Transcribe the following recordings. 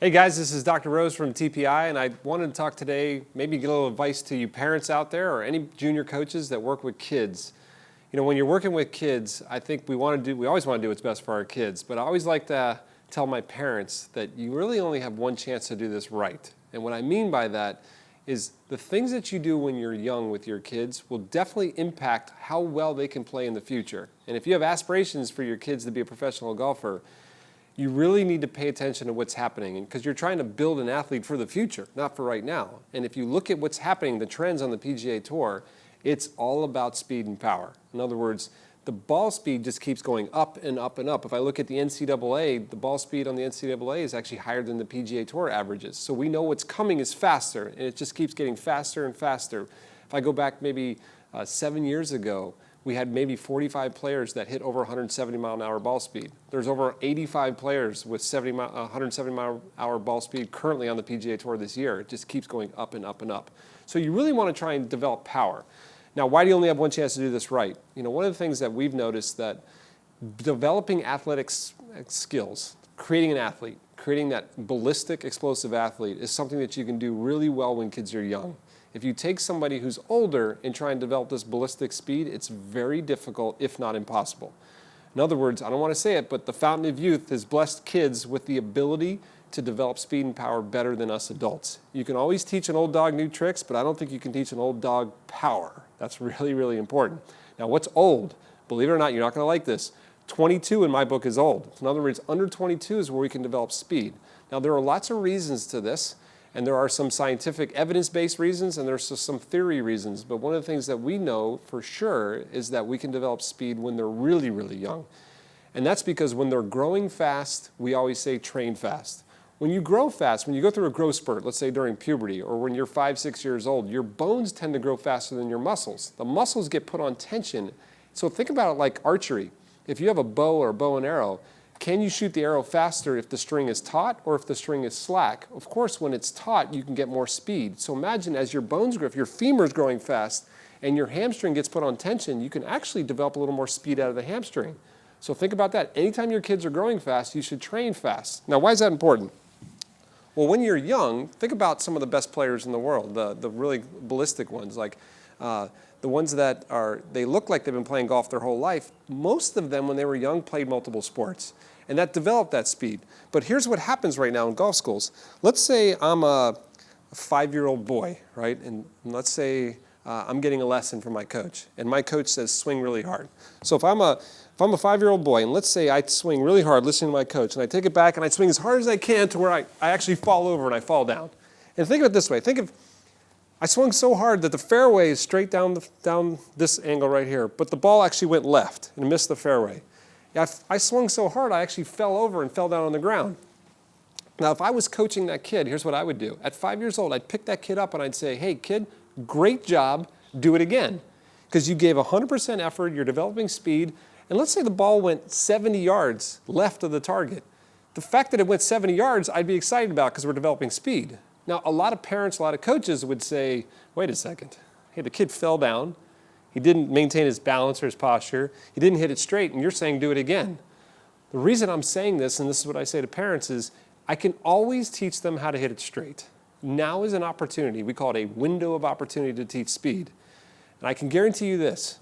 Hey guys, this is Dr. Rose from TPI, and I wanted to talk today, maybe get a little advice to you parents out there or any junior coaches that work with kids. You know, when you're working with kids, I think we always want to do what's best for our kids, but I always like to tell my parents that you really only have one chance to do this right. And what I mean by that is the things that you do when you're young with your kids will definitely impact how well they can play in the future. And if you have aspirations for your kids to be a professional golfer, you really need to pay attention to what's happening because you're trying to build an athlete for the future, not for right now. And if you look at what's happening, the trends on the PGA Tour, it's all about speed and power. In other words, the ball speed just keeps going up and up and up. If I look at the NCAA, the ball speed on the NCAA is actually higher than the PGA Tour averages. So we know what's coming is faster, and it just keeps getting faster and faster. If I go back maybe 7 years ago, we had maybe 45 players that hit over 170 mile an hour ball speed. There's over 85 players with 170 mile an hour ball speed currently on the PGA Tour this year. It just keeps going up and up and up. So you really want to try and develop power. Now, why do you only have one chance to do this right? You know, one of the things that we've noticed that developing athletic skills, creating an athlete, creating that ballistic, explosive athlete is something that you can do really well when kids are young. If you take somebody who's older and try and develop this ballistic speed, it's very difficult, if not impossible. In other words, I don't want to say it, but the fountain of youth has blessed kids with the ability to develop speed and power better than us adults. You can always teach an old dog new tricks, but I don't think you can teach an old dog power. That's really, really important. Now, what's old? Believe it or not, you're not going to like this. 22 in my book is old. In other words, under 22 is where we can develop speed. Now, there are lots of reasons to this. And there are some scientific evidence-based reasons and there's some theory reasons. But one of the things that we know for sure is that we can develop speed when they're really, really young. And that's because when they're growing fast, we always say train fast. When you grow fast, when you go through a growth spurt, let's say during puberty or when you're 5, 6 years old, your bones tend to grow faster than your muscles. The muscles get put on tension. So think about it like archery. If you have a bow or a bow and arrow, can you shoot the arrow faster if the string is taut or if the string is slack? Of course, when it's taut, you can get more speed. So imagine as your bones grow, if your femur is growing fast and your hamstring gets put on tension, you can actually develop a little more speed out of the hamstring. So think about that. Anytime your kids are growing fast, you should train fast. Now, why is that important? Well, when you're young, think about some of the best players in the world, the really ballistic ones, like the ones that they look like they've been playing golf their whole life. Most of them, when they were young, played multiple sports. And that developed that speed. But here's what happens right now in golf schools. Let's say I'm a 5-year-old boy, right? And let's say I'm getting a lesson from my coach. And my coach says, swing really hard. So if I'm a 5-year-old boy, and let's say I swing really hard listening to my coach, and I take it back and I swing as hard as I can to where I actually fall over and I fall down. And think of it this way. Think of I swung so hard that the fairway is straight down this angle right here, but the ball actually went left and missed the fairway. I swung so hard I actually fell over and fell down on the ground. Now, if I was coaching that kid, here's what I would do. At 5 years old, I'd pick that kid up and I'd say, hey, kid, great job, do it again. Because you gave 100% effort, you're developing speed, and let's say the ball went 70 yards left of the target. The fact that it went 70 yards, I'd be excited about because we're developing speed. Now, a lot of parents, a lot of coaches would say, wait a second, hey, the kid fell down. He didn't maintain his balance or his posture. He didn't hit it straight, and you're saying do it again. The reason I'm saying this, and this is what I say to parents, is I can always teach them how to hit it straight. Now is an opportunity. We call it a window of opportunity to teach speed. And I can guarantee you this.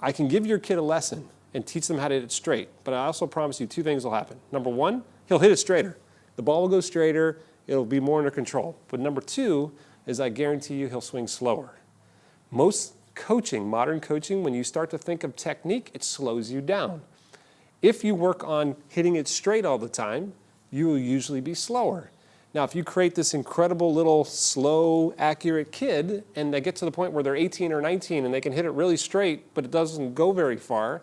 I can give your kid a lesson and teach them how to hit it straight, but I also promise you 2 things will happen. Number 1, he'll hit it straighter. The ball will go straighter. It'll be more under control. But number 2 is I guarantee you he'll swing slower. Most coaching, modern coaching, when you start to think of technique, it slows you down. If you work on hitting it straight all the time, you will usually be slower. Now, if you create this incredible little slow, accurate kid, and they get to the point where they're 18 or 19 and they can hit it really straight, but it doesn't go very far,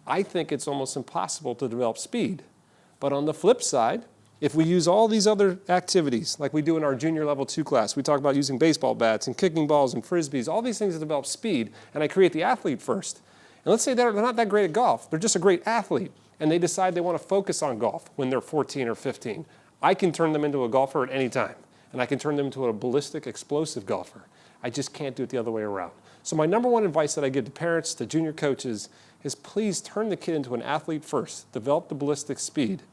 I think it's almost impossible to develop speed. But on the flip side, if we use all these other activities, like we do in our junior level 2 class, we talk about using baseball bats and kicking balls and frisbees, all these things that develop speed, and I create the athlete first. And let's say they're not that great at golf. They're just a great athlete, and they decide they want to focus on golf when they're 14 or 15. I can turn them into a golfer at any time, and I can turn them into a ballistic, explosive golfer. I just can't do it the other way around. So my number 1 advice that I give to parents, to junior coaches, is please turn the kid into an athlete first. Develop the ballistic speed.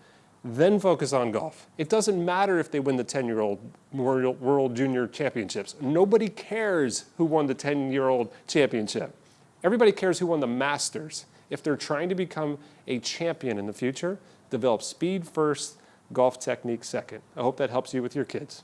then focus on golf. It doesn't matter if they win the 10-year-old World Junior Championships. Nobody cares who won the 10-year-old championship. Everybody cares who won the Masters. If they're trying to become a champion in the future, develop speed first, golf technique second. I hope that helps you with your kids.